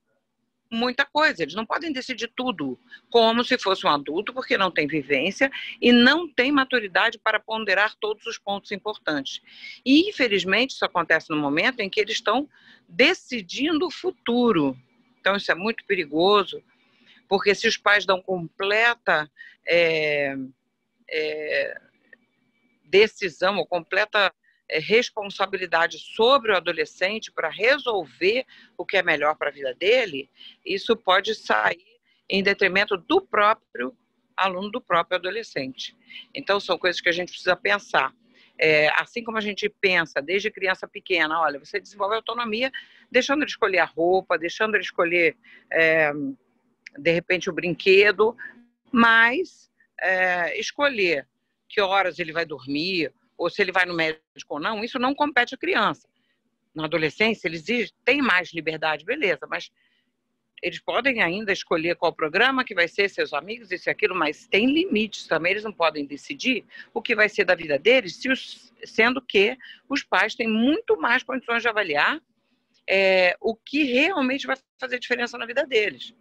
Speaker 5: muita coisa. Eles não podem decidir tudo como se fosse um adulto, porque não tem vivência e não tem maturidade para ponderar todos os pontos importantes. E, infelizmente, isso acontece no momento em que eles estão decidindo o futuro. Então, isso é muito perigoso, porque se os pais dão completa decisão ou completa responsabilidade sobre o adolescente para resolver o que é melhor para a vida dele, isso pode sair em detrimento do próprio aluno, do próprio adolescente. Então, são coisas que a gente precisa pensar. Assim como a gente pensa desde criança pequena, olha, você desenvolve autonomia deixando ele escolher a roupa, deixando ele escolher, de repente, o brinquedo, mas escolher que horas ele vai dormir, ou se ele vai no médico ou não, isso não compete à criança. Na adolescência, eles têm mais liberdade, beleza, mas eles podem ainda escolher qual programa que vai ser, seus amigos, isso e aquilo, mas tem limites também, eles não podem decidir o que vai ser da vida deles, sendo que os pais têm muito mais condições de avaliar o que realmente vai fazer diferença na vida deles.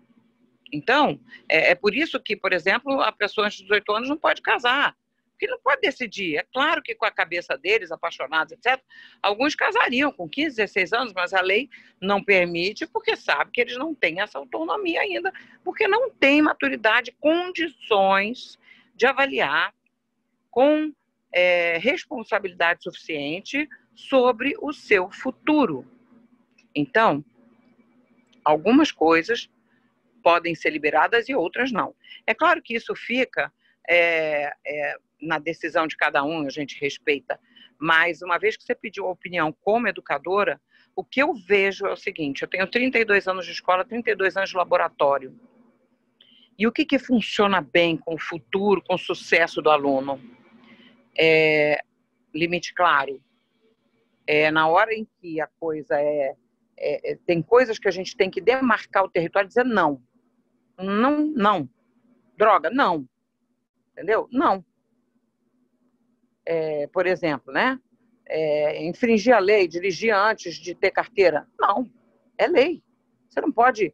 Speaker 5: Então, é por isso que, por exemplo, a pessoa antes dos 18 anos não pode casar, porque não pode decidir. É claro que com a cabeça deles, apaixonados, etc., alguns casariam com 15, 16 anos, mas a lei não permite, porque sabe que eles não têm essa autonomia ainda, porque não têm maturidade, condições de avaliar com responsabilidade suficiente sobre o seu futuro. Então, algumas coisas podem ser liberadas e outras não. É claro que isso fica na decisão de cada um, a gente respeita, mas uma vez que você pediu a opinião como educadora, O que eu vejo é o seguinte, eu tenho 32 anos de escola, 32 anos de laboratório. E o que funciona bem com o futuro, com o sucesso do aluno? Limite claro. Na hora em que a coisa tem coisas que a gente tem que demarcar o território e dizer não. Não, não. Droga, não. Entendeu? Não. Por exemplo, né? Infringir a lei, dirigir antes de ter carteira. Não. É lei. Você não pode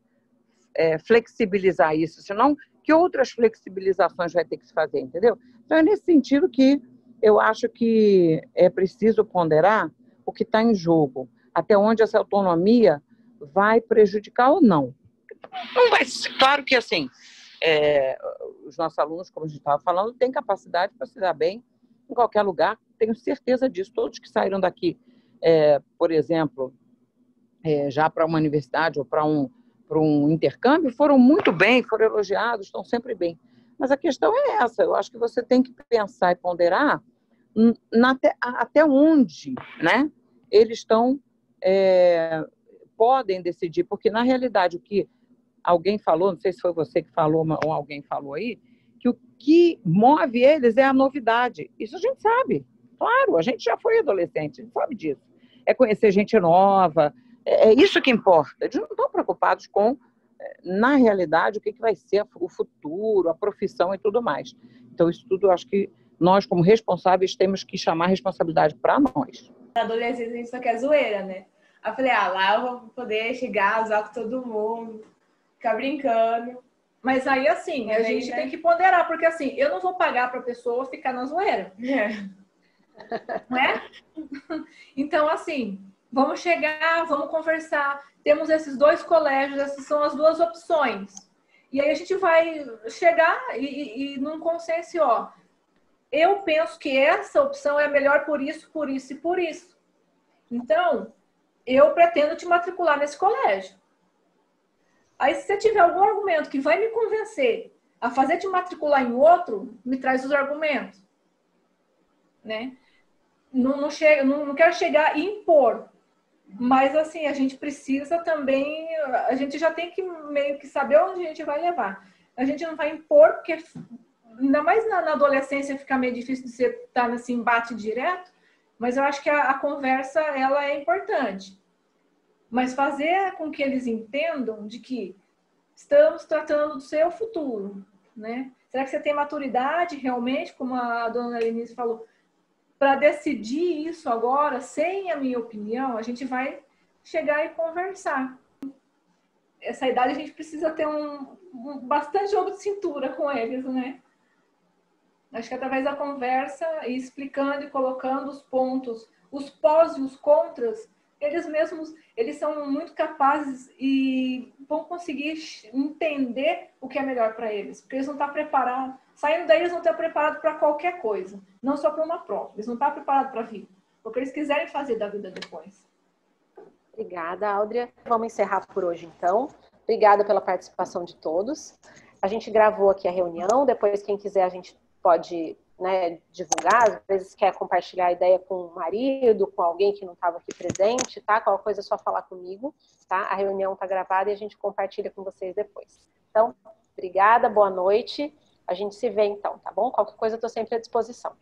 Speaker 5: flexibilizar isso, senão que outras flexibilizações vai ter que se fazer, entendeu? Então é nesse sentido que eu acho que é preciso ponderar o que está em jogo, até onde essa autonomia vai prejudicar ou não. Não vai ser, claro que assim, os nossos alunos, como a gente estava falando, têm capacidade para se dar bem em qualquer lugar, tenho certeza disso. Todos que saíram daqui, por exemplo, já para uma universidade ou para um intercâmbio, foram muito bem, foram elogiados, estão sempre bem. Mas a questão é essa, eu acho que você tem que pensar e ponderar até onde, né, eles podem decidir, porque na realidade o que alguém falou, não sei se foi você que falou ou alguém falou aí, que o que move eles é a novidade. Isso a gente sabe, claro, a gente já foi adolescente, a gente sabe disso. É conhecer gente nova, é isso que importa. Eles não estão preocupados com, na realidade, o que vai ser o futuro, a profissão e tudo mais. Então, isso tudo, eu acho que nós, como responsáveis, temos que chamar a responsabilidade para nós.
Speaker 3: Na adolescência, a gente só quer zoeira, né? Aí eu falei, lá eu vou poder chegar, usar com todo mundo, ficar brincando.
Speaker 2: Mas aí, assim, a gente tem que ponderar, porque assim, eu não vou pagar para a pessoa ficar na zoeira. Não é? Então, assim, vamos chegar, vamos conversar. Temos esses dois colégios, essas são as duas opções. E aí a gente vai chegar e num consenso, ó, eu penso que essa opção é melhor por isso, por isso e por isso. Então, eu pretendo te matricular nesse colégio. Aí, se você tiver algum argumento que vai me convencer a fazer te matricular em outro, me traz os argumentos. Né? Não quero chegar e impor. Mas, assim, a gente precisa também... A gente já tem que meio que saber onde a gente vai levar. A gente não vai impor, porque ainda mais na adolescência fica meio difícil de você estar nesse embate direto, mas eu acho que a conversa, ela é importante. Mas fazer com que eles entendam de que estamos tratando do seu futuro, né? Será que você tem maturidade realmente, como a dona Lenise falou, para decidir isso agora, sem a minha opinião? A gente vai chegar e conversar. Essa idade a gente precisa ter bastante jogo de cintura com eles, né? Acho que através da conversa e explicando e colocando os pontos, os pós e os contras, eles mesmos, eles são muito capazes e vão conseguir entender o que é melhor para eles, porque eles não estão preparados. Saindo daí, eles não estão preparados para qualquer coisa, não só para uma prova. Eles não estão preparados para a vida, porque eles quiserem fazer da vida depois.
Speaker 1: Obrigada, Áudria. Vamos encerrar por hoje, então. Obrigada pela participação de todos. A gente gravou aqui a reunião, depois quem quiser a gente pode, né, divulgar, às vezes quer compartilhar a ideia com o marido, com alguém que não estava aqui presente, tá? Qualquer coisa é só falar comigo, tá? A reunião está gravada e a gente compartilha com vocês depois. Então, obrigada, boa noite. A gente se vê então, tá bom? Qualquer coisa eu estou sempre à disposição.